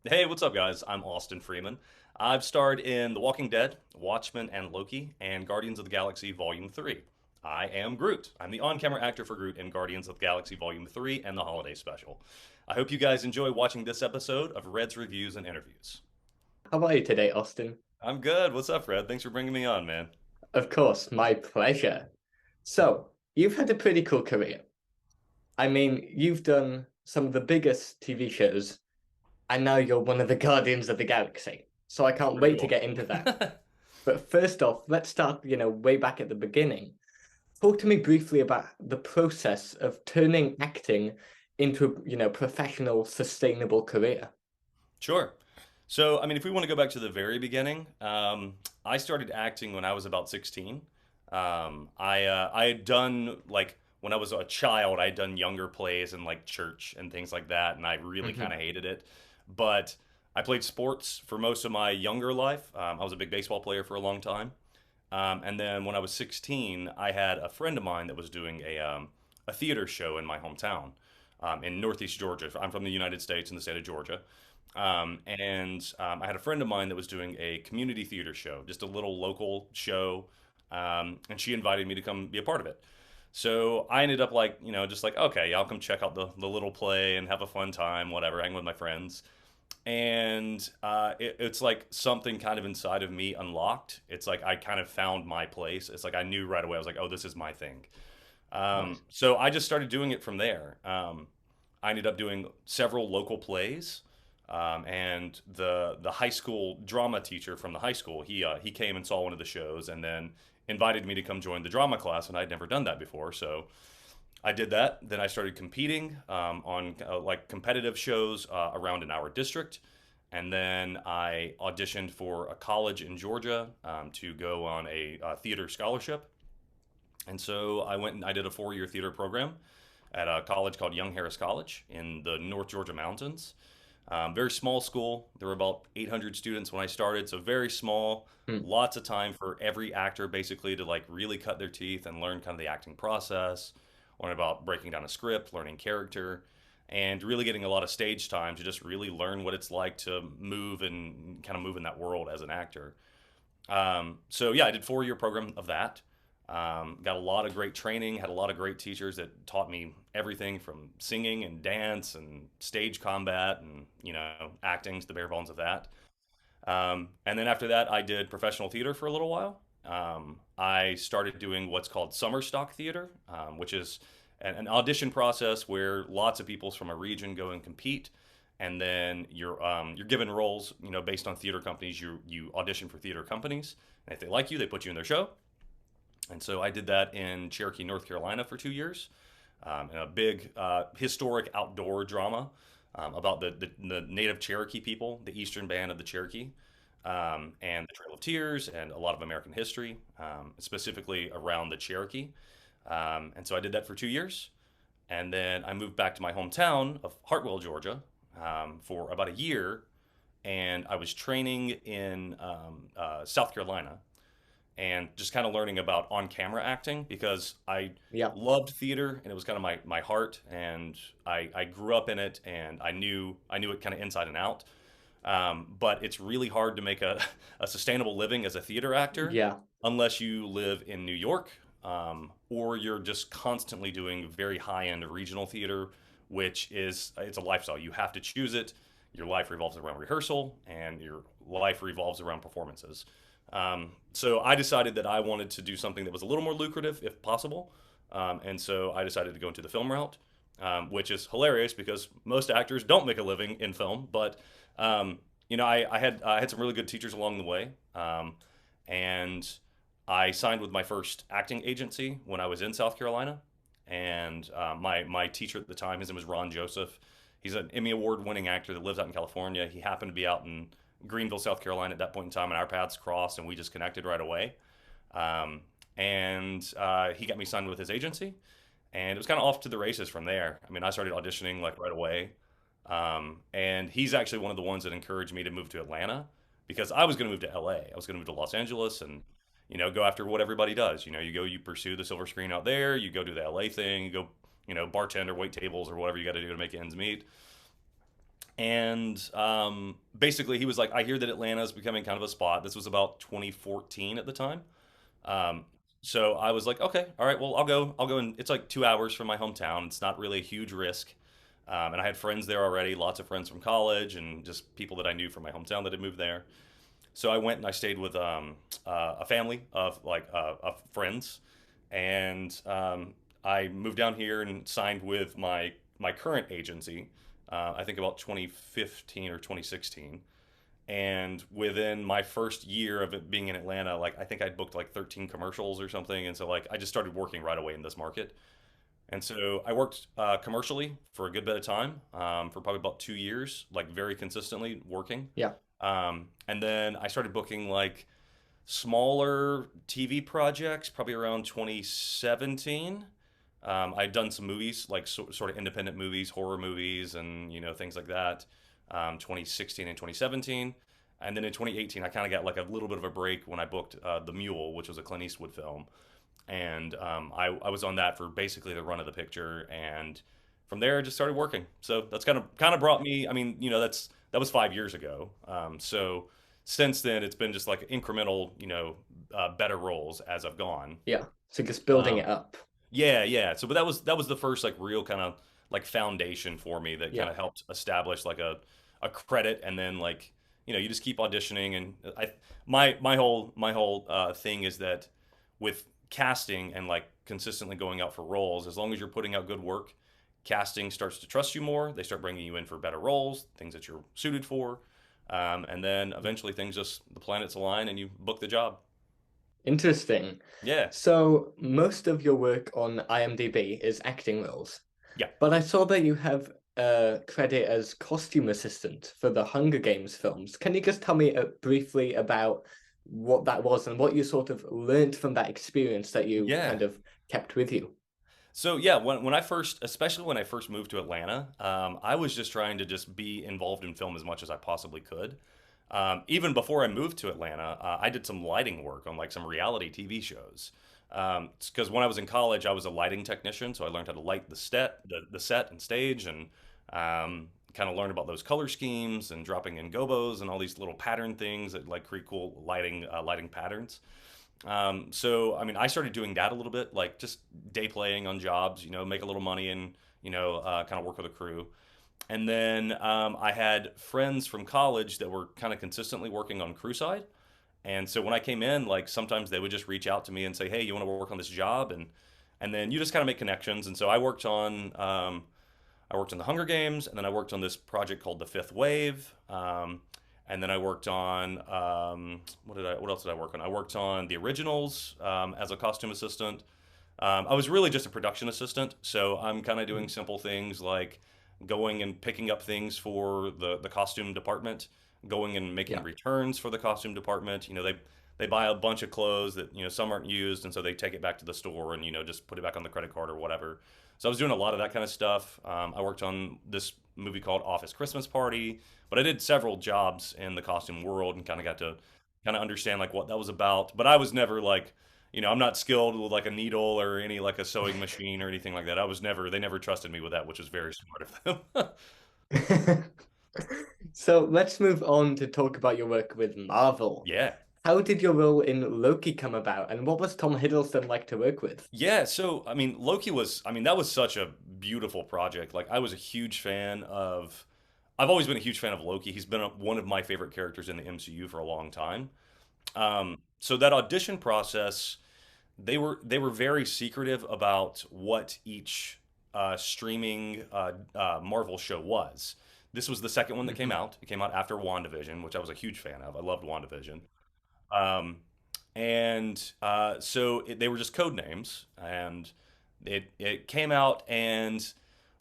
Hey, what's up, guys? I'm Austin Freeman. I've starred in The Walking Dead, Watchmen, and Loki, and Guardians of the Galaxy Volume 3. I am Groot. I'm the on camera actor for Groot in Guardians of the Galaxy Volume 3 and the Holiday Special. I hope you guys enjoy watching this episode of Red's Reviews and Interviews. How are you today, Austin? I'm good. What's up, Fred? Thanks for bringing me on, man. Of course, my pleasure. So, you've had a pretty cool career. I mean, you've done some of the biggest TV shows, and now you're one of the Guardians of the Galaxy. So I can't Pretty wait to cool. get into that. But first off, let's start, way back at the beginning. Talk to me briefly about the process of turning acting into a, professional, sustainable career. Sure. So, I mean, if we want to go back to the very beginning, I started acting when I was about 16. I had done like when I was a child, I had done younger plays in like church and things like that, and I really kind Hmm. of hated it. But I played sports for most of my younger life. I was a big baseball player for a long time. And then when I was 16, I had a friend of mine that was doing a theater show in my hometown in Northeast Georgia. I'm from the United States in the state of Georgia. I had a friend of mine that was doing a community theater show, just a little local show, and she invited me to come be a part of it. So I ended up like, just like, okay, yeah, I'll come check out the little play and have a fun time, whatever, hang with my friends. And it's like something kind of inside of me unlocked. It's like I kind of found my place. It's like I knew right away. I was like, oh, this is my thing. Nice. So I just started doing it from there. I ended up doing several local plays, and the high school drama teacher from the high school he came and saw one of the shows, and then invited me to come join the drama class, and I'd never done that before, so I did that. Then I started competing on like competitive shows around in our district, and then I auditioned for a college in Georgia to go on a theater scholarship. And so I went and I did a 4 year theater program at a college called Young Harris College in the North Georgia mountains. Very small school. There were about 800 students when I started, so very small. Hmm. Lots of time for every actor basically to like really cut their teeth and learn kind of the acting process, learn about breaking down a script, learning character, and really getting a lot of stage time to just really learn what it's like to move and kind of move in that world as an actor. So yeah, I did 4 year program of that. Got a lot of great training, had a lot of great teachers that taught me everything from singing and dance and stage combat and acting to the bare bones of that. And then after that, I did professional theater for a little while. I started doing what's called summer stock theater, which is an audition process where lots of people from a region go and compete, and then you're given roles, based on theater companies. You audition for theater companies, and if they like you, they put you in their show. And so I did that in Cherokee, North Carolina for 2 years, in a big historic outdoor drama about the native Cherokee people, the Eastern Band of the Cherokee, and the Trail of Tears, and a lot of American history, specifically around the Cherokee. And so I did that for 2 years. And then I moved back to my hometown of Hartwell, Georgia, for about a year. And I was training in South Carolina and just kind of learning about on camera acting because I Yeah. loved theater and it was kind of my heart, and I grew up in it, and I knew it kind of inside and out. But it's really hard to make a sustainable living as a theater actor Yeah. unless you live in New York, or you're just constantly doing very high end regional theater, which is it's a lifestyle. You have to choose it. Your life revolves around rehearsal, and your life revolves around performances. So I decided that I wanted to do something that was a little more lucrative, if possible. And so I decided to go into the film route, which is hilarious because most actors don't make a living in film. But I had some really good teachers along the way, and I signed with my first acting agency when I was in South Carolina. And my teacher at the time, his name was Ron Joseph. He's an Emmy Award winning actor that lives out in California. He happened to be out in Greenville, South Carolina at that point in time, and our paths crossed, and we just connected right away. And he got me signed with his agency, and it was kind of off to the races from there. I mean, I started auditioning like right away, and he's actually one of the ones that encouraged me to move to Atlanta because I was going to move to LA. I was going to move to Los Angeles and go after what everybody does. You go, you pursue the silver screen out there, you go do the LA thing, you go, bartend or wait tables or whatever you got to do to make ends meet. And basically, he was like, I hear that Atlanta is becoming kind of a spot. This was about 2014 at the time. Um, so I was like, okay, all right, well, I'll go. I'll go, and it's like 2 hours from my hometown. It's not really a huge risk. And I had friends there already, lots of friends from college, and just people that I knew from my hometown that had moved there. So I went and I stayed with a family of friends, and I moved down here and signed with my current agency. I think about 2015 or 2016. And within my first year of it being in Atlanta, like I think I'd booked like 13 commercials or something, and so like I just started working right away in this market. And so I worked commercially for a good bit of time, for probably about 2 years, like very consistently working. Yeah. And then I started booking like smaller TV projects, probably around 2017. I'd done some movies, like sort of independent movies, horror movies, and things like that. 2016 and 2017, and then in 2018, I kind of got like a little bit of a break when I booked The Mule, which was a Clint Eastwood film, and I was on that for basically the run of the picture, and from there I just started working. So that's kind of brought me. I mean, that was 5 years ago. So since then, it's been just like incremental, better roles as I've gone. Yeah. So just building Um, it up. yeah, yeah. So, but that was the first like real kind of like foundation for me that kind Yeah. of helped establish like a credit, and then like you just keep auditioning, and my whole thing is that with casting and like consistently going out for roles, as long as you're putting out good work, casting starts to trust you more. They start bringing you in for better roles, things that you're suited for, and then eventually things just the planets align and you book the job. Interesting. Yeah, So most of your work on IMDb is acting roles, yeah. but I saw that you have a credit as costume assistant for the Hunger Games films. Can you just tell me briefly about what that was and what you sort of learned from that experience that you Yeah. kind of kept with you? So yeah, when I first, especially when I first moved to Atlanta, I was just trying to just be involved in film as much as I possibly could. Even before I moved to Atlanta, I did some lighting work on like some reality TV shows. Because when I was in college, I was a lighting technician, so I learned how to light the set and stage, and kind of learned about those color schemes and dropping in gobos and all these little pattern things that like create cool lighting patterns. So I mean, I started doing that a little bit, like just day playing on jobs, make a little money and kind of work with a crew. And then I had friends from college that were kind of consistently working on crew side. And so when I came in, like sometimes they would just reach out to me and say, "Hey, you want to work on this job?" And then you just kind of make connections. And so I worked on the Hunger Games, and then I worked on this project called The Fifth Wave. And then I worked on what else did I work on? I worked on the originals as a costume assistant. I was really just a production assistant, so I'm kind of doing simple things like going and picking up things for the costume department, going and making Yeah. returns for the costume department. They buy a bunch of clothes that some aren't used, and so they take it back to the store and just put it back on the credit card or whatever. So I was doing a lot of that kind of stuff. I worked on this movie called Office Christmas Party, but I did several jobs in the costume world and kind of got to kind of understand like what that was about. But I was never like, I'm not skilled with like a needle or any like a sewing machine or anything like that. They never trusted me with that, which was very smart of them. So let's move on to talk about your work with Marvel. Yeah. How did your role in Loki come about, and what was Tom Hiddleston like to work with? Yeah, so I mean, that was such a beautiful project. Like, I was a huge fan of, I've always been a huge fan of Loki. He's been one of my favorite characters in the MCU for a long time. So that audition process, they were very secretive about what each streaming Marvel show was. This was the second one that came Mhm. out. It came out after WandaVision, which I was a huge fan of. I loved WandaVision. Um, and they were just code names, and it came out, and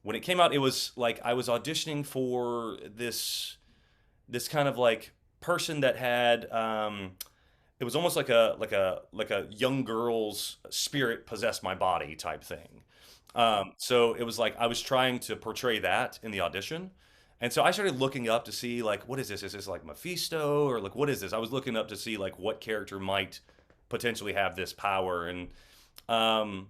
when it came out, it was like I was auditioning for this kind of like person that had it was almost like a young girl's spirit possessed my body type thing. So it was like I was trying to portray that in the audition. And so I started looking up to see like what is this? Is this like Mephisto, or like what is this? I was looking up to see like what character might potentially have this power. And um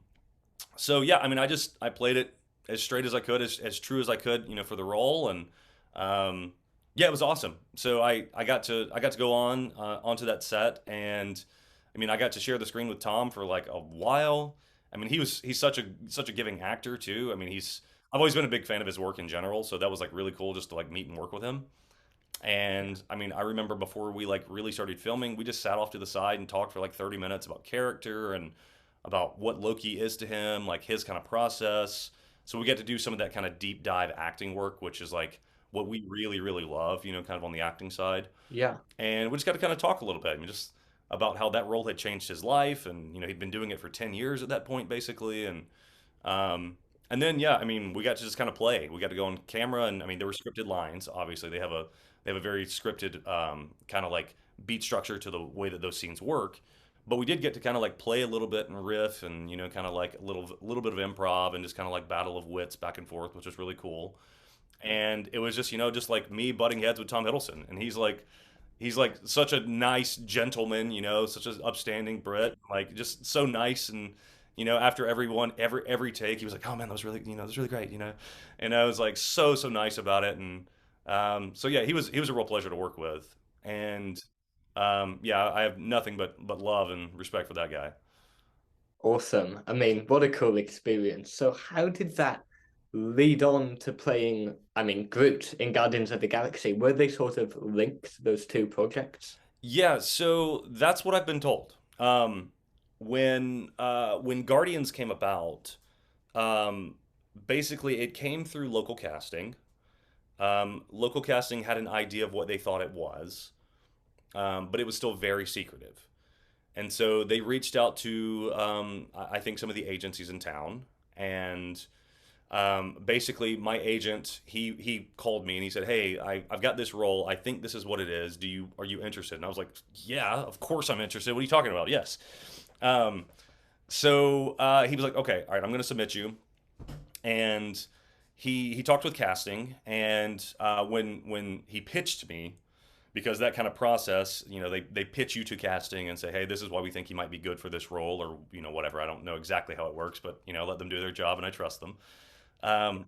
so yeah, I mean I played it as straight as I could, as true as I could, for the role. And Um, yeah, it was awesome. So I got to go on onto that set, and I mean I got to share the screen with Tom for like a while. I mean he's such a giving actor too. I mean he's I've always been a big fan of his work in general, so that was like really cool just to like meet and work with him. And I mean, I remember before we like really started filming, we just sat off to the side and talked for like 30 minutes about character and about what Loki is to him, like his kind of process. So we get to do some of that kind of deep dive acting work, which is like what we really, really love, you know, kind of on the acting side. Yeah. And we just got to kind of talk a little bit, I mean, just about how that role had changed his life. And, you know, he'd been doing it for 10 years at that point, basically. Um, and then, yeah, I mean, we got to just kind of play. We got to go on camera, and I mean, there were scripted lines. Obviously, they have a very scripted kind of like beat structure to the way that those scenes work. But we did get to kind of like play a little bit and riff, and you know, kind of like a little bit of improv and just kind of like battle of wits back and forth, which was really cool. And it was just you know just like me butting heads with Tom Hiddleston, and he's like such a nice gentleman, you know, such an upstanding Brit, like just so nice. And you know, after every take, he was like, "Oh man, that was really, you know, that was really great," you know. And I was like so nice about it. And so yeah, he was a real pleasure to work with. And yeah, I have nothing but love and respect for that guy. Awesome. I mean, what a cool experience. So, how did that lead on to playing, I mean, Groot in Guardians of the Galaxy? Were they sort of linked, those two projects? Yeah, so that's what I've been told. When Guardians came about, um, basically it came through local casting. Local casting had an idea of what they thought it was, but it was still very secretive. And so they reached out to, I think, some of the agencies in town. And basically, my agent, he called me and he said, "Hey, I've got this role. I think this is what it is. Are you interested?" And I was like, "Yeah, of course I'm interested. What are you talking about?" Yes. Um, he was like, "Okay, all right, I'm going to submit you." And he talked with casting, and when he pitched me, because that kind of process, you know, they pitch you to casting and say, "Hey, this is why we think he might be good for this role," or you know, whatever. I don't know exactly how it works, but you know, let them do their job, and I trust them.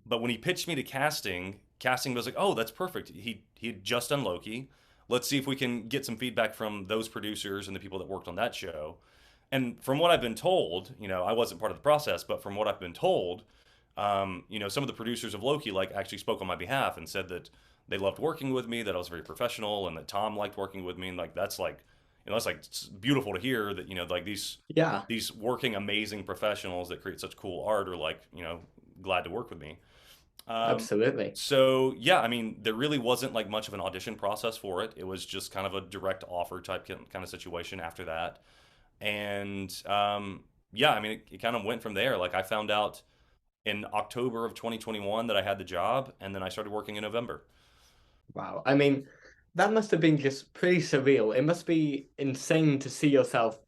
But when he pitched me to casting, casting was like, "Oh, that's perfect. He had just done Loki. Let's see if we can get some feedback from those producers and the people that worked on that show." And from what I've been told, you know, I wasn't part of the process, but from what I've been told, you know, some of the producers of Loki like actually spoke on my behalf and said that they loved working with me, that I was very professional, and that Tom liked working with me. And like that's like, you know, that's like beautiful to hear that you know like Yeah, these working amazing professionals that create such cool art are like you know glad to work with me. Um, absolutely. so yeah, I mean, there really wasn't like much of an audition process for it. It was just kind of a direct offer type kind of situation after that. And yeah, I mean, it kind of went from there. Like I found out in October of 2021 that I had the job, and then I started working in November. Wow. I mean, that must have been just pretty surreal. It must be insane to see yourself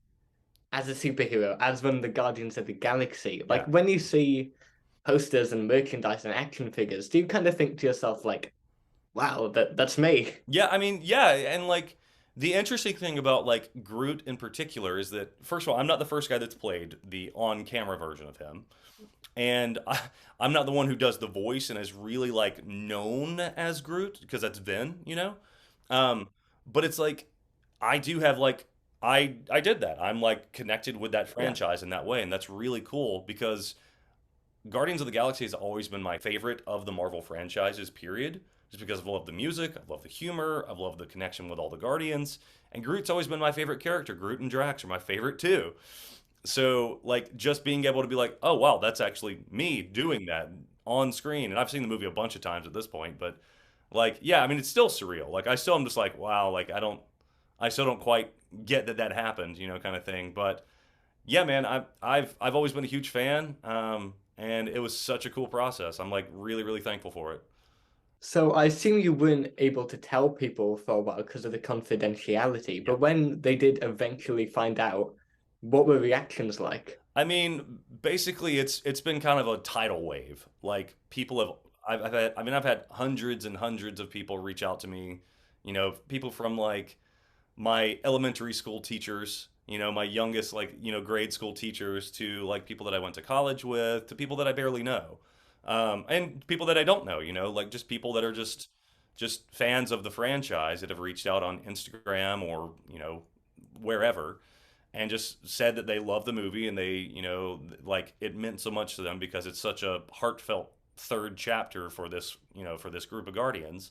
as a superhero, as one of the Guardians of the Galaxy. Like Yeah. when you see posters and merchandise and action figures, do you kind of think to yourself like, wow, that's me? Yeah, I mean, yeah, and like the interesting thing about like Groot in particular is that first of all, I'm not the first guy that's played the on-camera version of him. And I'm not the one who does the voice and is really like known as Groot because that's Vin, you know. Um, but it's like I do have like I did that. I'm like connected with that Yeah. franchise in that way, and that's really cool because Guardians of the Galaxy has always been my favorite of the Marvel franchises. Period. Just because I've loved the music, I've loved the humor, I've loved the connection with all the Guardians, and Groot's always been my favorite character. Groot and Drax are my favorite too. So like just being able to be like, oh wow, that's actually me doing that on screen. And I've seen the movie a bunch of times at this point, but like yeah, I mean it's still surreal. Like I still am just like, wow, like I still don't quite get that that happened, you know, kind of thing. But yeah, man, I've always been a huge fan. And it was such a cool process. I'm like really thankful for it. So I assume you weren't able to tell people for a while because of the confidentiality, Yeah. but when they did eventually find out, what were reactions like? I mean, basically, it's been kind of a tidal wave. Like people have, I've had, I mean, I've had hundreds and hundreds of people reach out to me. You know, people from like my elementary school teachers, you know, my youngest like you know grade school teachers, to like people that I went to college with, to people that I barely know, and people that I don't know. You know, like just people that are just just fans of the franchise that have reached out on Instagram or wherever, and just said that they love the movie and they like it meant so much to them because it's such a heartfelt third chapter for this for this group of Guardians.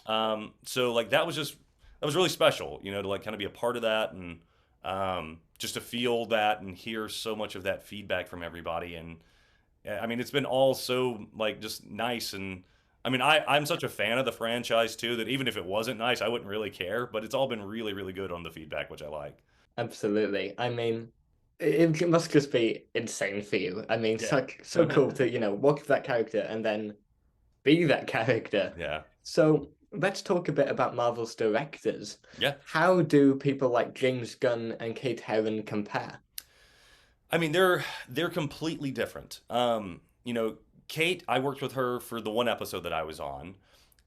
So like that was really special, to like kind of be a part of that and just to feel that and hear so much of that feedback from everybody. And I mean, it's been all so like just nice. And I mean, I'm such a fan of the franchise too that even if it wasn't nice, I wouldn't really care. But it's all been really, really good on the feedback, which I like. Absolutely. I mean, it must just be insane for you. I mean, Yeah. so cool to, work with that character and then be that character. Yeah. So let's talk a bit about Marvel's directors. Yeah. How do people like James Gunn and Kate Herron compare? I mean, they're completely different. Kate, I worked with her for the one episode that I was on,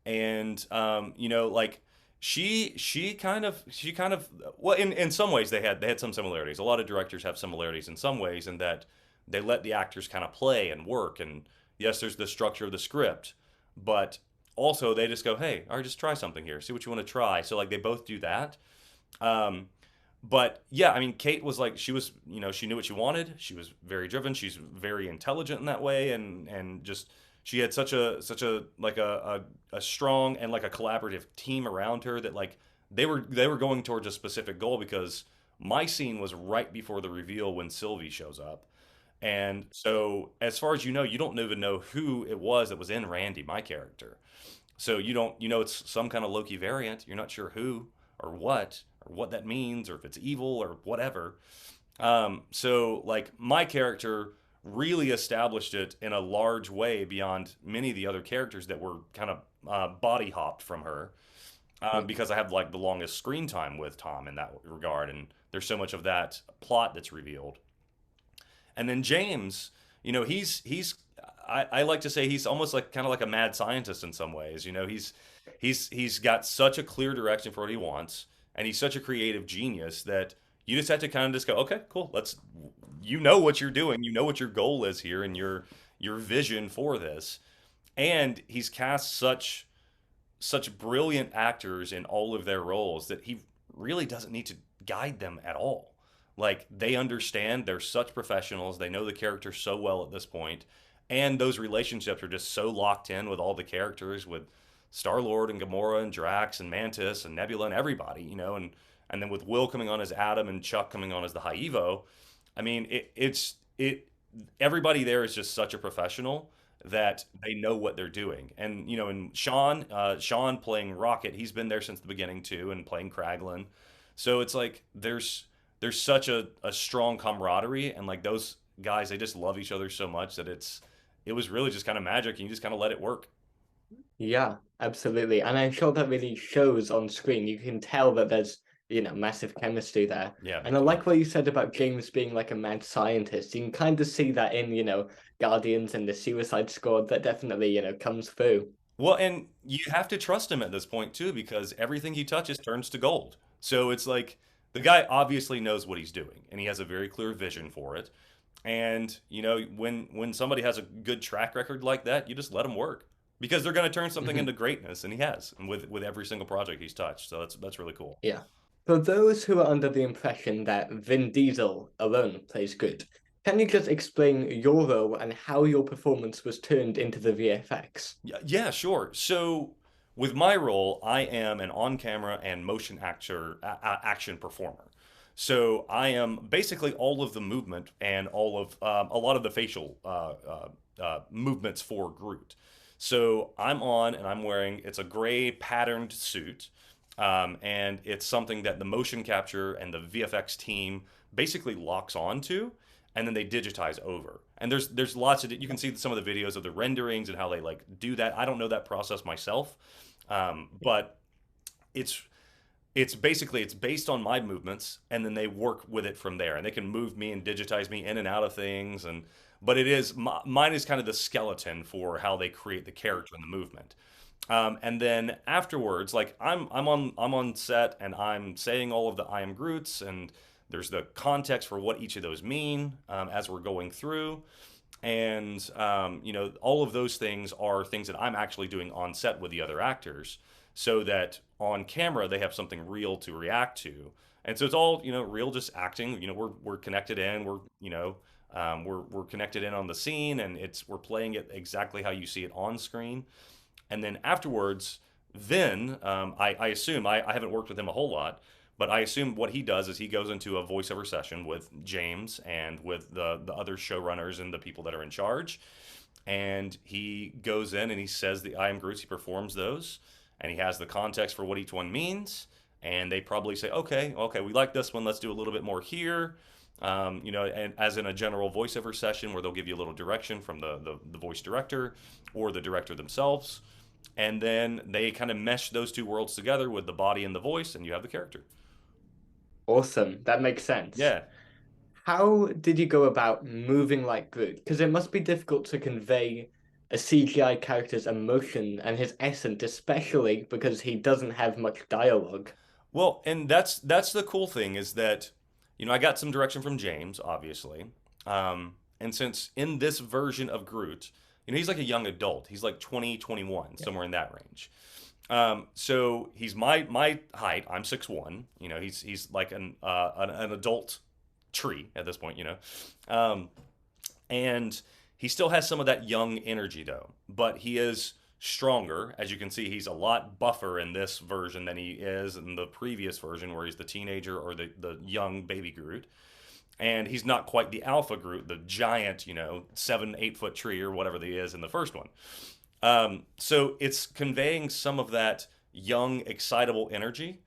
and like she kind of well, in some ways they had some similarities. A lot of directors have similarities in some ways in that they let the actors kind of play and work. And yes, there's the structure of the script, but also they just go, hey, all right, just try something here, see what you want to try. So like they both do that. Um, but yeah, I mean, Kate was like, she was, she knew what she wanted. She was very driven. She's very intelligent in that way, and just she had such a like a strong and like a collaborative team around her that like they were going towards a specific goal because my scene was right before the reveal when Sylvie shows up. And so, as far as you don't even know who it was that was in Randy, my character. So you don't, it's some kind of Loki variant. You're not sure who or what that means, or if it's evil or whatever. So like my character really established it in a large way beyond many of the other characters that were kind of body hopped from her. Because I have like the longest screen time with Tom in that regard, and there's so much of that plot that's revealed. And then James, he's I like to say he's almost like kind of like a mad scientist in some ways. He's got such a clear direction for what he wants, and he's such a creative genius that you just have to kind of just go, okay, cool, let's what you're doing, what your goal is here, and your vision for this. And he's cast such brilliant actors in all of their roles that he really doesn't need to guide them at all. Like they understand, they're such professionals, they know the characters so well at this point, and those relationships are just so locked in with all the characters, with Star Lord and Gamora and Drax and Mantis and Nebula and everybody, and then with Will coming on as Adam and Chuck coming on as the High Evo. I mean, it everybody there is just such a professional that they know what they're doing. And and Sean playing Rocket, he's been there since the beginning too, and playing Kraglin. So it's like there's such a strong camaraderie, and like those guys, they just love each other so much that it was really just kind of magic, and you just kind of let it work. Yeah, absolutely. And I'm sure that really shows on screen. You can tell that there's, massive chemistry there. Yeah, And I like what you said about James being like a mad scientist. You can kind of see that in, Guardians and the Suicide Squad. That definitely, comes through. well, and you have to trust him at this point too, because everything he touches turns to gold. So it's like the guy obviously knows what he's doing, and he has a very clear vision for it. And when somebody has a good track record like that, you just let them work because they're going to turn something into greatness, and he has, and with every single project he's touched. So that's really cool. Yeah. For those who are under the impression that Vin Diesel alone plays Groot, can you just explain your role and how your performance was turned into the VFX? Yeah, sure. So with my role, I am an on-camera and motion action performer. So I am basically all of the movement and all of a lot of the facial movements for Groot. So I'm on and I'm wearing, it's a gray patterned suit. And it's something that the motion capture and the VFX team basically locks onto, and then they digitize over. And there's lots of, you can see some of the videos of the renderings and how they like do that. I don't know that process myself, but it's basically it's based on my movements, and then they work with it from there, and they can move me and digitize me in and out of things. And but it is mine is kind of the skeleton for how they create the character and the movement. And then afterwards, like I'm on set and I'm saying all of the I am Groots, and there's the context for what each of those mean as we're going through. And all of those things are things that I'm actually doing on set with the other actors, so that on camera they have something real to react to. And so it's all real, just acting. We're connected in. We're connected in on the scene, and we're playing it exactly how you see it on screen. And then afterwards, Vin, I assume I haven't worked with him a whole lot, but I assume what he does is he goes into a voiceover session with James and with the other showrunners and the people that are in charge. And he goes in and he says the I am Groots, he performs those, and he has the context for what each one means. And they probably say, okay, we like this one, let's do a little bit more here. And as in a general voiceover session where they'll give you a little direction from the voice director or the director themselves. And then they kind of mesh those two worlds together with the body and the voice, and you have the character. Awesome. That makes sense. Yeah. How did you go about moving like Groot? Because it must be difficult to convey a CGI character's emotion and his essence, especially because he doesn't have much dialogue. Well, and that's the cool thing is that, I got some direction from James, obviously. And since in this version of Groot, he's like a young adult. He's like 20, 21, somewhere in that range. So he's my height. I'm 6'1". He's like an adult tree at this point. And he still has some of that young energy though, but he is stronger. As you can see, he's a lot buffer in this version than he is in the previous version where he's the teenager or the young baby Groot. And he's not quite the alpha Groot, the giant, 7, 8 foot tree or whatever he is in the first one. So it's conveying some of that young, excitable energy,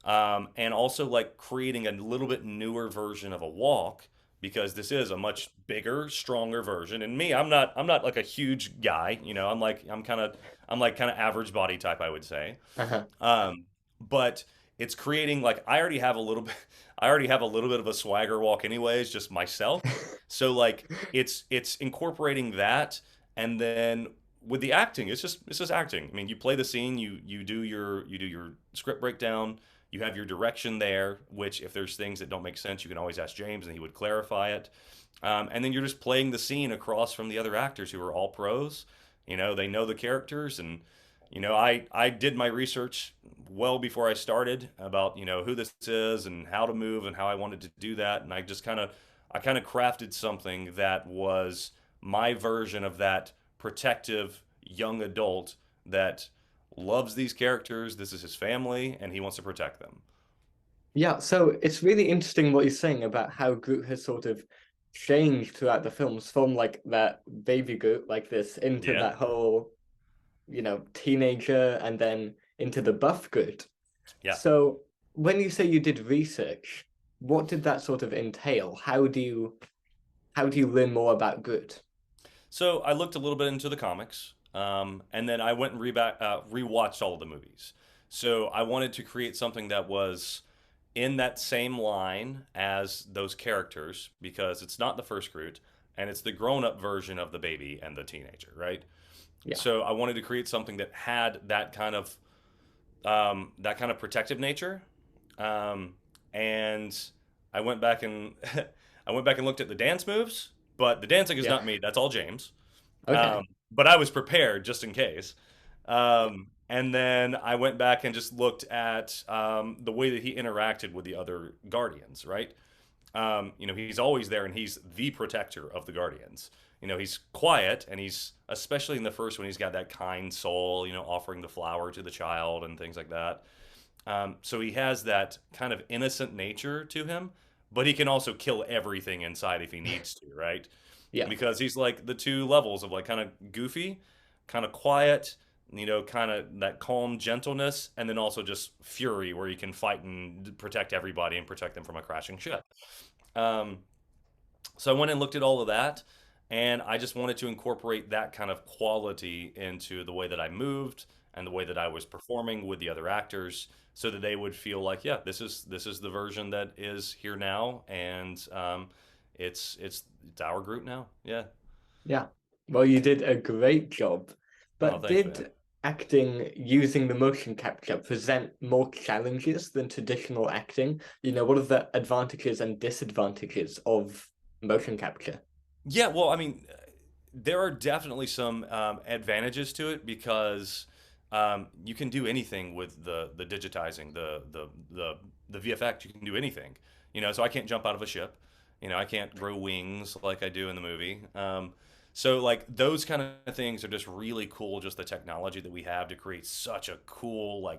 and also like creating a little bit newer version of a walk because this is a much bigger, stronger version. And me, I'm not like a huge guy, I'm kind of average body type, I would say. Uh-huh. But it's creating like I already have a little bit of a swagger walk anyways, just myself. So like it's incorporating that, and then with the acting, it's just acting. I mean, you play the scene, you do your script breakdown, you have your direction there, which if there's things that don't make sense, you can always ask James and he would clarify it. And then you're just playing the scene across from the other actors who are all pros. They know the characters, and I did my research well before I started about who this is and how to move and how I wanted to do that, and I kind of crafted something that was my version of that protective young adult that loves these characters. This is his family, and he wants to protect them. Yeah, so it's really interesting what you're saying about how Groot has sort of changed throughout the films from like that baby Groot like this into Yeah, that whole, teenager and then into the buff Groot. yeah. So when you say you did research, what did that sort of entail? How do you learn more about Groot? So I looked a little bit into the comics, and then I went and rewatched all of the movies. So I wanted to create something that was in that same line as those characters because it's not the first Groot, and it's the grown-up version of the baby and the teenager, right? Yeah. So I wanted to create something that had that kind of protective nature, and I went back and I went back and looked at the dance moves, but the dancing is Yeah. not me. That's all James. Okay. But I was prepared just in case. And then I went back and just looked at the way that he interacted with the other Guardians, right? He's always there and he's the protector of the Guardians. He's quiet and he's, especially in the first one, he's got that kind soul, offering the flower to the child and things like that. So he has that kind of innocent nature to him, but he can also kill everything inside if he needs to, right? Yeah. Because he's like the two levels of like kind of goofy, kind of quiet, kind of that calm gentleness, and then also just fury where he can fight and protect everybody and protect them from a crashing ship. Um, so I went and looked at all of that, and I just wanted to incorporate that kind of quality into the way that I moved and the way that I was performing with the other actors, so that they would feel like, yeah, this is the version that is here now, and it's our group now. Yeah. Yeah. Well, you did a great job. Oh, But thanks, man. did acting using the motion capture present more challenges than traditional acting? What are the advantages and disadvantages of motion capture? Yeah, well, I mean, there are definitely some advantages to it because you can do anything with the digitizing the VFX. You can do anything, So I can't jump out of a ship, I can't grow wings like I do in the movie. So like those kind of things are just really cool. Just the technology that we have to create such a cool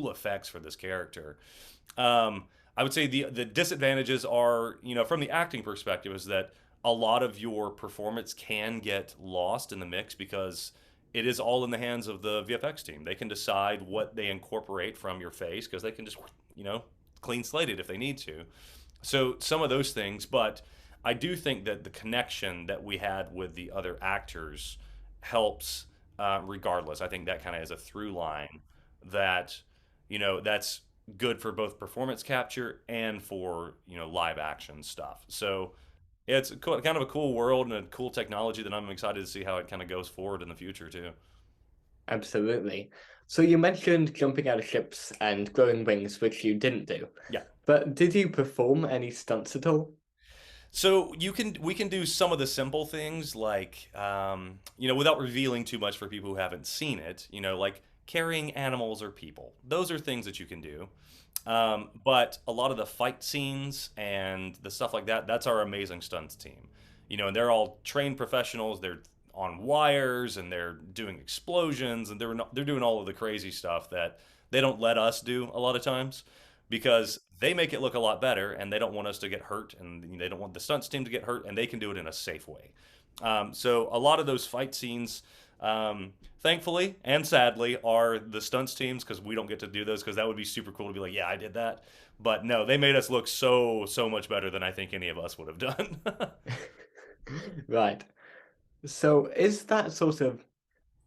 effects for this character. I would say the disadvantages are, from the acting perspective, is that a lot of your performance can get lost in the mix because it is all in the hands of the VFX team. They can decide what they incorporate from your face because they can just, you know, clean slate it if they need to. So some of those things, but I do think that the connection that we had with the other actors helps regardless. I think that kind of is a through line that, that's good for both performance capture and for, live action stuff. So it's kind of a cool world and a cool technology that I'm excited to see how it kind of goes forward in the future too. Absolutely. So you mentioned jumping out of ships and growing wings, which you didn't do. Yeah. But did you perform any stunts at all? So we can do some of the simple things like without revealing too much for people who haven't seen it, like carrying animals or people. Those are things that you can do. But a lot of the fight scenes and the stuff like that, that's our amazing stunts team. And they're all trained professionals. They're on wires and they're doing explosions and they're doing all of the crazy stuff that they don't let us do a lot of times because they make it look a lot better and they don't want us to get hurt and they don't want the stunts team to get hurt and they can do it in a safe way. So a lot of those fight scenes, thankfully and sadly, are the stunts teams because we don't get to do those because that would be super cool to be like, yeah, I did that. But no, they made us look so much better than I think any of us would have done. Right. So is that sort of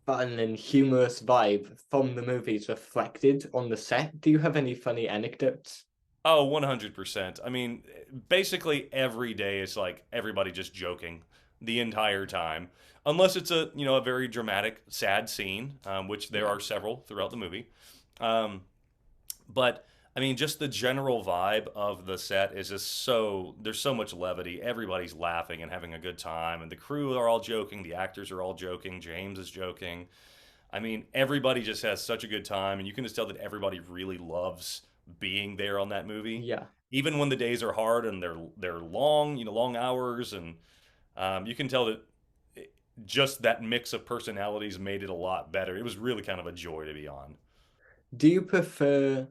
fun and humorous vibe from the movies reflected on the set? Do you have any funny anecdotes? Oh, 100%. I mean, basically every day it's like everybody just joking the entire time. Unless it's a very dramatic, sad scene, which there Yeah. are several throughout the movie. Um, but I mean, just the general vibe of the set is just there's so much levity. Everybody's laughing and having a good time, and the crew are all joking. The actors are all joking. James is joking. I mean, everybody just has such a good time, and you can just tell that everybody really loves being there on that movie, Yeah. even when the days are hard and they're long, long hours, and you can tell that just that mix of personalities made it a lot better. It was really kind of a joy to be on. Do you prefer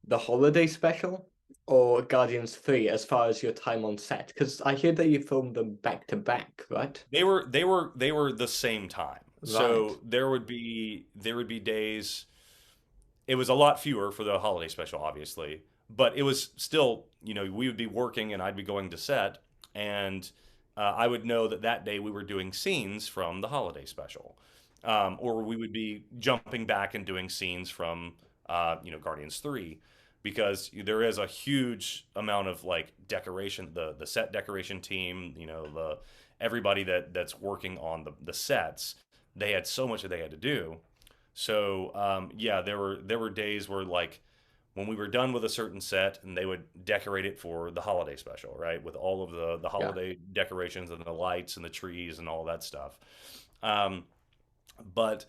the holiday special or Guardians 3 as far as your time on set? Because I hear that you filmed them back to back, right? They were the same time. Right. So there would be days. It was a lot fewer for the holiday special, obviously, but it was still, we would be working and I'd be going to set, and I would know that that day we were doing scenes from the holiday special, or we would be jumping back and doing scenes from, Guardians 3, because there is a huge amount of like decoration, the set decoration team, the everybody that's working on the sets. They had so much that they had to do, so yeah, there were days where like when we were done with a certain set and they would decorate it for the holiday special, right? With all of the Yeah. holiday decorations and the lights and the trees and all that stuff. Um, but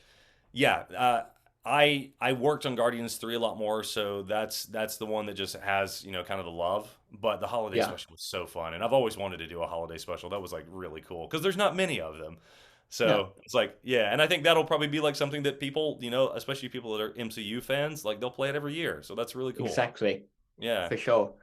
yeah, I worked on Guardians 3 a lot more, so that's the one that just has, kind of the love. But the holiday Yeah. special was so fun, and I've always wanted to do a holiday special. That was like really cool because there's not many of them. No, So it's like, yeah, and I think that'll probably be like something that people, especially people that are MCU fans, like they'll play it every year. So that's really cool. exactly. Yeah. For sure.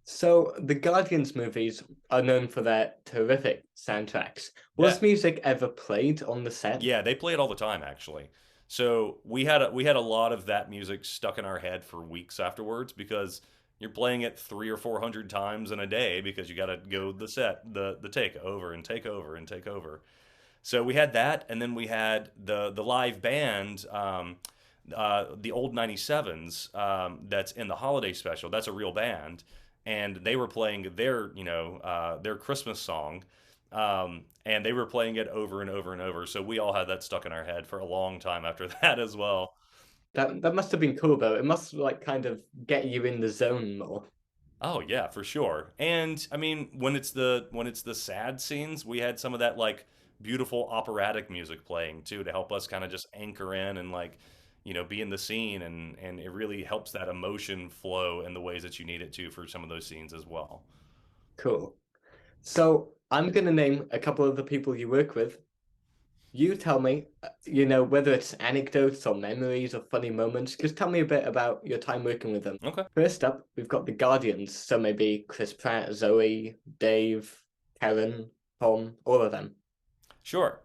So the Guardians movies are known for their terrific soundtracks. Yeah. Was music ever played on the set? Yeah, they play it all the time actually. So we had a lot of that music stuck in our head for weeks afterwards because you're playing it 300 or 400 times in a day because you got to go the take over and take over and take over. So we had that, and then we had the live band, the old 97s, that's in the holiday special. That's a real band, and they were playing their Christmas song, and they were playing it over and over and over. So we all had that stuck in our head for a long time after that as well. That must have been cool though. It must like kind of get you in the zone more. Oh yeah, for sure. And I mean, when it's the sad scenes, we had some of that like beautiful operatic music playing too to help us kind of just anchor in and like, be in the scene, and it really helps that emotion flow in the ways that you need it to for some of those scenes as well. Cool. So I'm going to name a couple of the people you work with. You tell me, whether it's anecdotes or memories or funny moments, just tell me a bit about your time working with them. Okay. First up, we've got the Guardians. So maybe Chris Pratt, Zoe, Dave, Karen, Tom, all of them. Sure.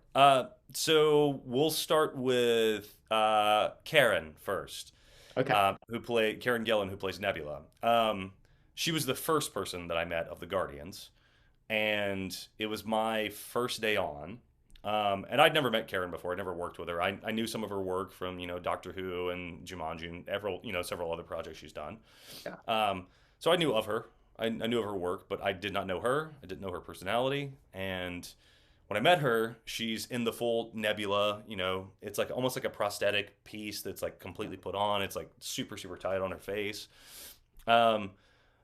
So we'll start with Karen first, Okay. Karen Gillan, who plays Nebula. She was the first person that I met of the Guardians, and it was my first day on. And I'd never met Karen before. I never worked with her. I knew some of her work from Doctor Who and Jumanji and several other projects she's done. Yeah. So I knew of her. I knew of her work, but I did not know her. I didn't know her personality. And when I met her, she's in the full Nebula. It's like almost like a prosthetic piece that's like completely put on. It's like super super tight on her face. Um,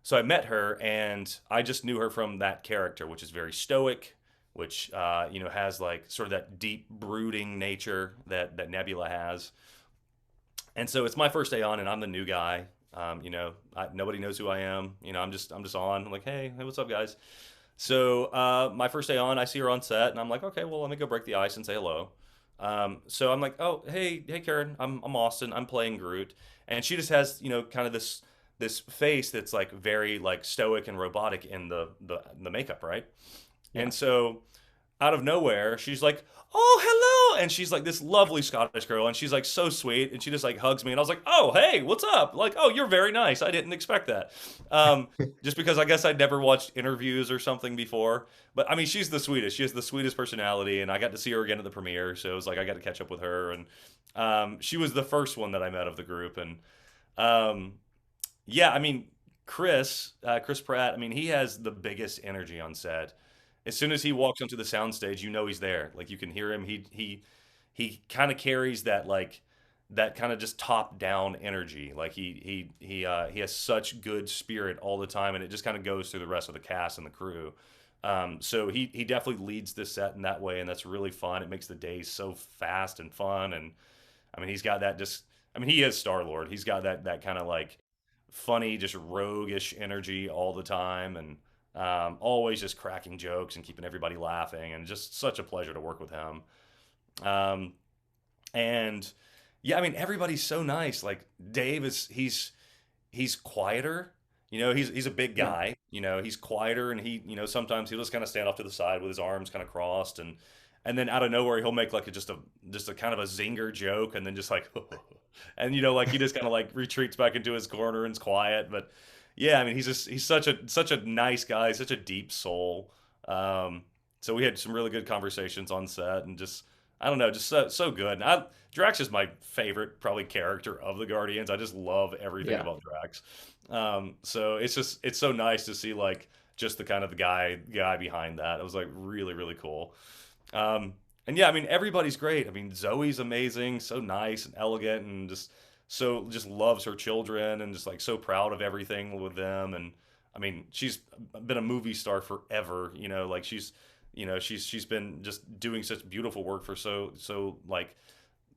so I met her, and I just knew her from that character, which is very stoic, which has like sort of that deep brooding nature that Nebula has. And so it's my first day on, and I'm the new guy. Nobody knows who I am. I'm just on. I'm like, hey, what's up, guys? So my first day on, I see her on set, and I'm like, okay, well, let me go break the ice and say hello. So I'm like, oh, hey, Karen, I'm Austin. I'm playing Groot, and she just has kind of this face that's like very like stoic and robotic in the makeup, right? Yeah. And so out of nowhere, she's like, "Oh, hello!" And she's like this lovely Scottish girl, and she's like so sweet, and she just like hugs me, and I was like, "Oh, hey, what's up?" Like, "Oh, you're very nice. I didn't expect that." Just because I guess I'd never watched interviews or something before, but I mean, she's the sweetest. She has the sweetest personality, and I got to see her again at the premiere, so it was like I got to catch up with her, and she was the first one that I met of the group, and um, yeah, I mean, Chris Pratt. I mean, he has the biggest energy on set. As soon as he walks onto the soundstage, he's there. Like you can hear him. He kind of carries that like that kind of just top down energy. Like he has such good spirit all the time, and it just kind of goes through the rest of the cast and the crew. So he definitely leads this set in that way, and that's really fun. It makes the days so fast and fun. And I mean, he's got that just. I mean, he is Star Lord. He's got that kind of like funny, just roguish energy all the time, and always just cracking jokes and keeping everybody laughing, and just such a pleasure to work with him. Um, and yeah, I mean everybody's so nice. Like Dave he's quieter. He's a big Yeah. guy. He's quieter, and he sometimes he'll just kind of stand off to the side with his arms kind of crossed, and then out of nowhere he'll make like just a kind of a zinger joke, and then just like and like he just kind of like retreats back into his corner and's quiet. But yeah, I mean he's such a nice guy, such a deep soul. So we had some really good conversations on set, and just I don't know, just so good. And Drax is my favorite probably character of the Guardians. I just love everything Yeah. about Drax. So it's so nice to see like just the kind of the guy behind that. It was like really really cool. And yeah, I mean everybody's great. I mean Zoe's amazing, so nice and elegant, and just loves her children, and just like so proud of everything with them. And I mean she's been a movie star forever. Like she's been just doing such beautiful work for like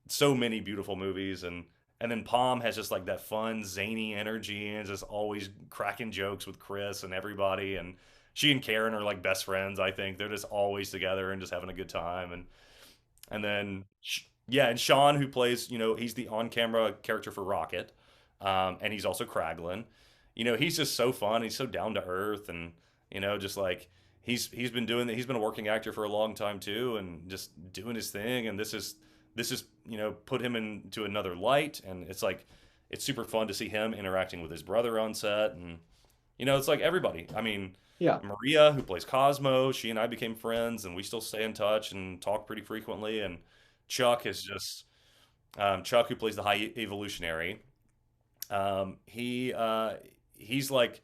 so many beautiful movies. And then Palm has just like that fun zany energy, and is just always cracking jokes with Chris and everybody. And she and Karen are like best friends. I think they're just always together and just having a good time. And then yeah, and Sean, who plays, he's the on-camera character for Rocket, and he's also Kraglin. He's just so fun. He's so down to earth, and just like he's been doing that. He's been a working actor for a long time too, and just doing his thing. And this is put him into another light, and it's like it's super fun to see him interacting with his brother on set. And it's like everybody. I mean, Yeah. Maria, who plays Cosmo, she and I became friends, and we still stay in touch and talk pretty frequently. And Chuck is just Chuck, who plays the High Evolutionary. He's like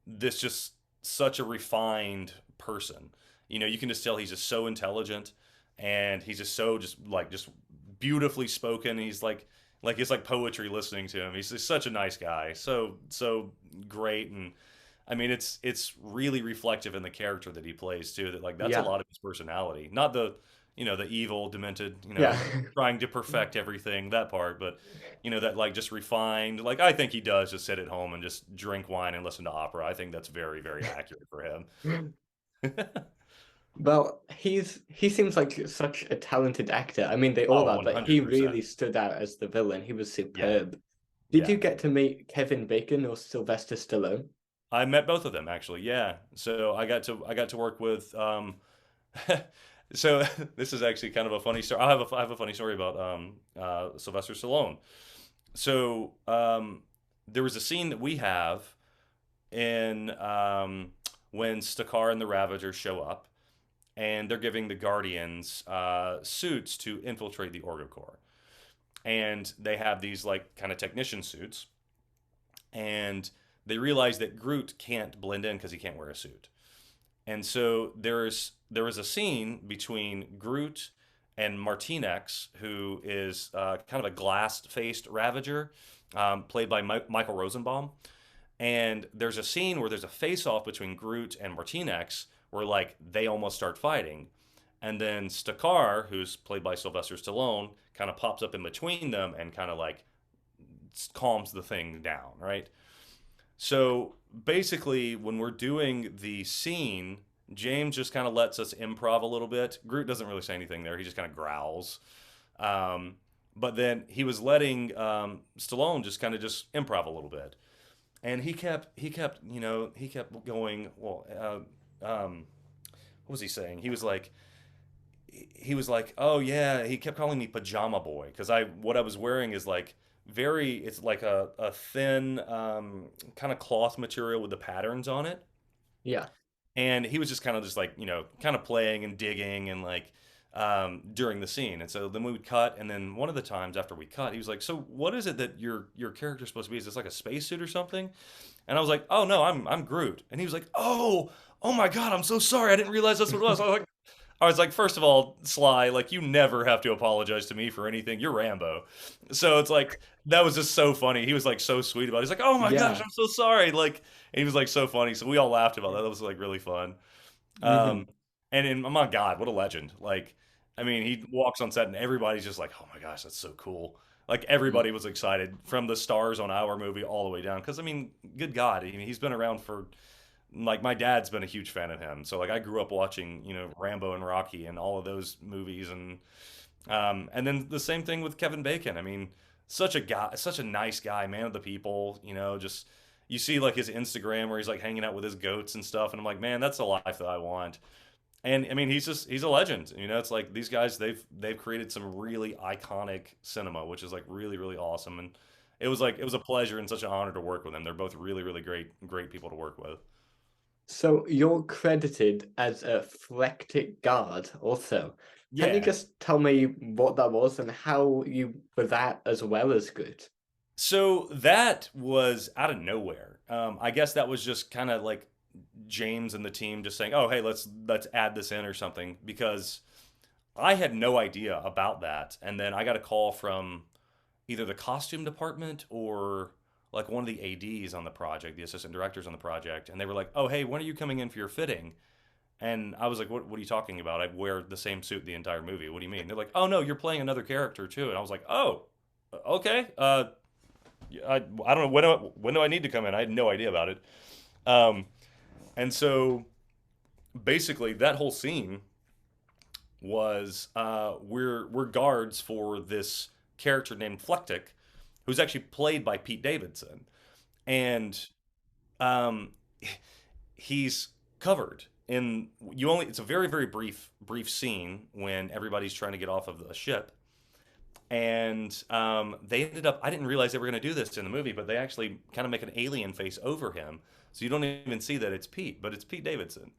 this, just such a refined person. You can just tell he's just so intelligent, and he's just so just beautifully spoken. He's like it's like poetry listening to him. He's just such a nice guy, so great. And I mean it's really reflective in the character that he plays too. That like that's a Yeah. lot of his personality, not the the evil, demented, Yeah. trying to perfect everything, that part. But that like just refined. Like I think he does just sit at home and just drink wine and listen to opera. I think that's very, very accurate for him. Well, he seems like such a talented actor. I mean, they all Oh, are, but he 100%. really stood out as the villain. He was Yeah, superb. Did yeah. you get to meet Kevin Bacon or Sylvester Stallone? I met both of them actually. Yeah. So I got to work with so this is actually kind of a funny story. I have a funny story about Sylvester Stallone. So there was a scene that we have in when Stakar and the Ravager show up, and they're giving the Guardians suits to infiltrate the Orgo Corps, and they have these like kind of technician suits, and they realize that Groot can't blend in because he can't wear a suit. And so there is a scene between Groot and Martinex, who is kind of a glass-faced Ravager, played by Michael Rosenbaum. And there's a scene where there's a face-off between Groot and Martinex, where like they almost start fighting, and then Stakar, who's played by Sylvester Stallone, kind of pops up in between them and kind of like calms the thing down, right? So basically, when we're doing the scene, James just kind of lets us improv a little bit. Groot doesn't really say anything there; he just kind of growls. But then he was letting Stallone just kind of just improv a little bit, and he kept going. Well, what was he saying? He was like, oh yeah. He kept calling me Pajama Boy because what I was wearing is like it's like a thin kind of cloth material with the patterns on it. Yeah. And he was just kind of like kind of playing and digging and like during the scene. And so then we would cut, and then one of the times after we cut, he was like, so what is it that your character's supposed to be? Is this like a spacesuit or something? And I was like, oh no, I'm Groot. And he was like, oh my god, I'm so sorry, I didn't realize that's what it was. I was like, first of all, Sly, like you never have to apologize to me for anything. You're Rambo. So it's like that was just so funny. He was like so sweet about it. He's like, oh my gosh, Yeah. I'm so sorry. Like, and he was like so funny. So we all laughed about that. That was like really fun. Hmm. Um, and then, oh my God, what a legend. Like, I mean, he walks on set and everybody's just like, oh my gosh, that's so cool. Like everybody was excited from the stars on our movie all the way down. Cause I mean, good God, I mean, he's been around for like my dad's been a huge fan of him. So like I grew up watching, Rambo and Rocky and all of those movies, and then the same thing with Kevin Bacon. I mean, such a guy, such a nice guy, man of the people, just you see like his Instagram where he's like hanging out with his goats and stuff, and I'm like, man, that's the life that I want. And I mean, he's a legend. It's like these guys they've created some really iconic cinema, which is like really really awesome. And it was a pleasure and such an honor to work with them. They're both really really great people to work with. So you're credited as a phlectic guard also. Can you Yeah. just tell me what that was and how you were that as well as good? So that was out of nowhere. I guess that was just kind of like James and the team just saying, "Oh, hey, let's add this in or something," because I had no idea about that. And then I got a call from either the costume department or like one of the ADs on the project, the assistant directors on the project, and they were like, "Oh, hey, when are you coming in for your fitting?" And I was like, "What are you talking about? I wear the same suit the entire movie. What do you mean?" They're like, "Oh no, you're playing another character too." And I was like, "Oh, okay. I don't know when do I need to come in? I had no idea about it." Um, and so basically, that whole scene was we're guards for this character named Flectic, who's actually played by Pete Davidson, and um, he's covered in you only. It's a very very brief scene when everybody's trying to get off of the ship, and they ended up. I didn't realize they were going to do this in the movie, but they actually kind of make an alien face over him, so you don't even see that it's Pete, but it's Pete Davidson.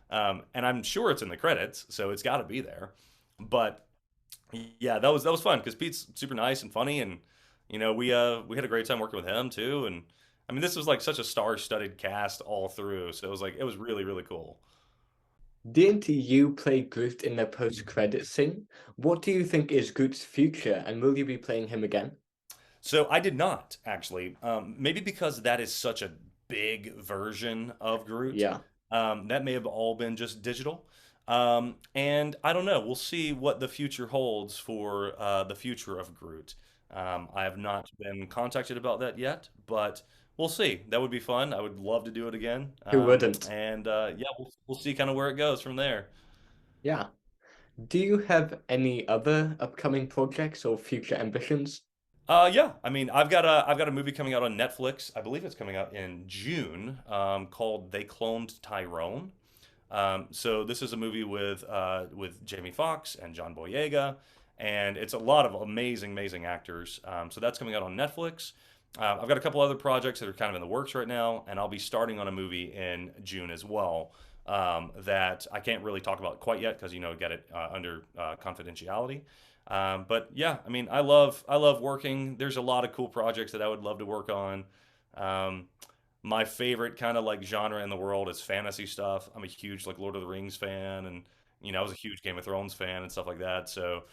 And I'm sure it's in the credits, so it's got to be there. But yeah, that was fun because Pete's super nice and funny, and we had a great time working with him too. And I mean, this was like such a star-studded cast all through, so it was really really cool. Didn't you play Groot in the post-credit scene? What do you think is Groot's future, and will you be playing him again? So I did not actually. Maybe because that is such a big version of Groot. Yeah. That may have all been just digital. And I don't know. We'll see what the future holds for the future of Groot. I have not been contacted about that yet, but we'll see. That would be fun. I would love to do it again. Who wouldn't? And yeah, we'll see kind of where it goes from there. Yeah. Do you have any other upcoming projects or future ambitions? Yeah, I mean, I've got a movie coming out on Netflix. I believe it's coming out in June, called They Cloned Tyrone. So this is a movie with Jamie Foxx and John Boyega, and it's a lot of amazing, amazing actors. So that's coming out on Netflix. I've got a couple other projects that are kind of in the works right now, and I'll be starting on a movie in June as well. That I can't really talk about quite yet because get it under confidentiality. But yeah, I mean, I love working. There's a lot of cool projects that I would love to work on. Um, my favorite kind of like genre in the world is fantasy stuff. I'm a huge like Lord of the Rings fan, and I was a huge Game of Thrones fan and stuff like that. So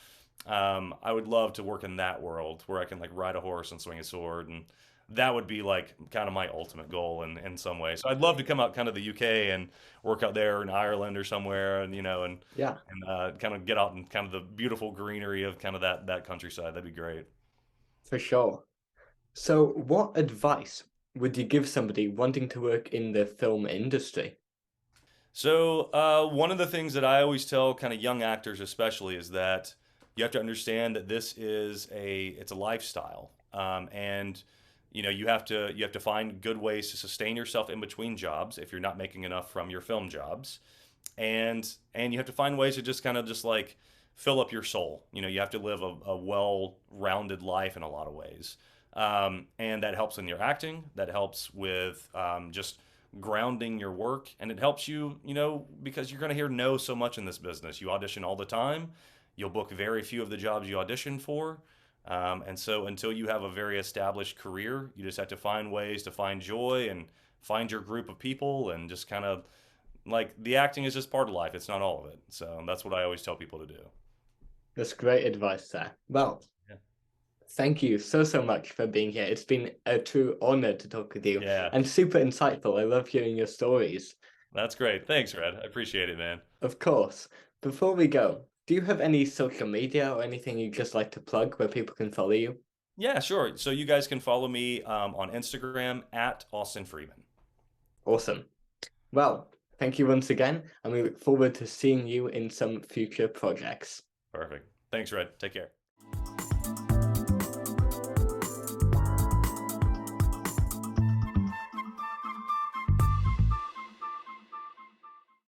I would love to work in that world where I can like ride a horse and swing a sword, and that would be like kind of my ultimate goal in some way. So I'd love to come out kind of the UK and work out there in Ireland or somewhere, and Yeah, kind of get out in kind of the beautiful greenery of kind of that countryside. That'd be great. for sure. So, what advice would you give somebody wanting to work in the film industry? So, one of the things that I always tell kind of young actors, especially, is that you have to understand that this is it's a lifestyle, and you have to find good ways to sustain yourself in between jobs if you're not making enough from your film jobs, and you have to find ways to just kind of just like fill up your soul. You have to live a well-rounded life in a lot of ways, and that helps in your acting. That helps with just grounding your work, and it helps you, because you're going to hear no so much in this business. You audition all the time. You'll book very few of the jobs you audition for. And so until you have a very established career, you just have to find ways to find joy and find your group of people, and just kind of like the acting is just part of life. It's not all of it. So that's what I always tell people to do. That's great advice there. Well, Yeah. thank you so much for being here. It's been a true honor to talk with you Yeah. and super insightful. I love hearing your stories. That's great. Thanks, Red. I appreciate it, man. Of course, before we go, do you have any social media or anything you'd just like to plug where people can follow you? Yeah, sure. So you guys can follow me on Instagram at Austin Freeman. Awesome. Well, thank you once again, and we look forward to seeing you in some future projects. Perfect. Thanks, Red. Take care.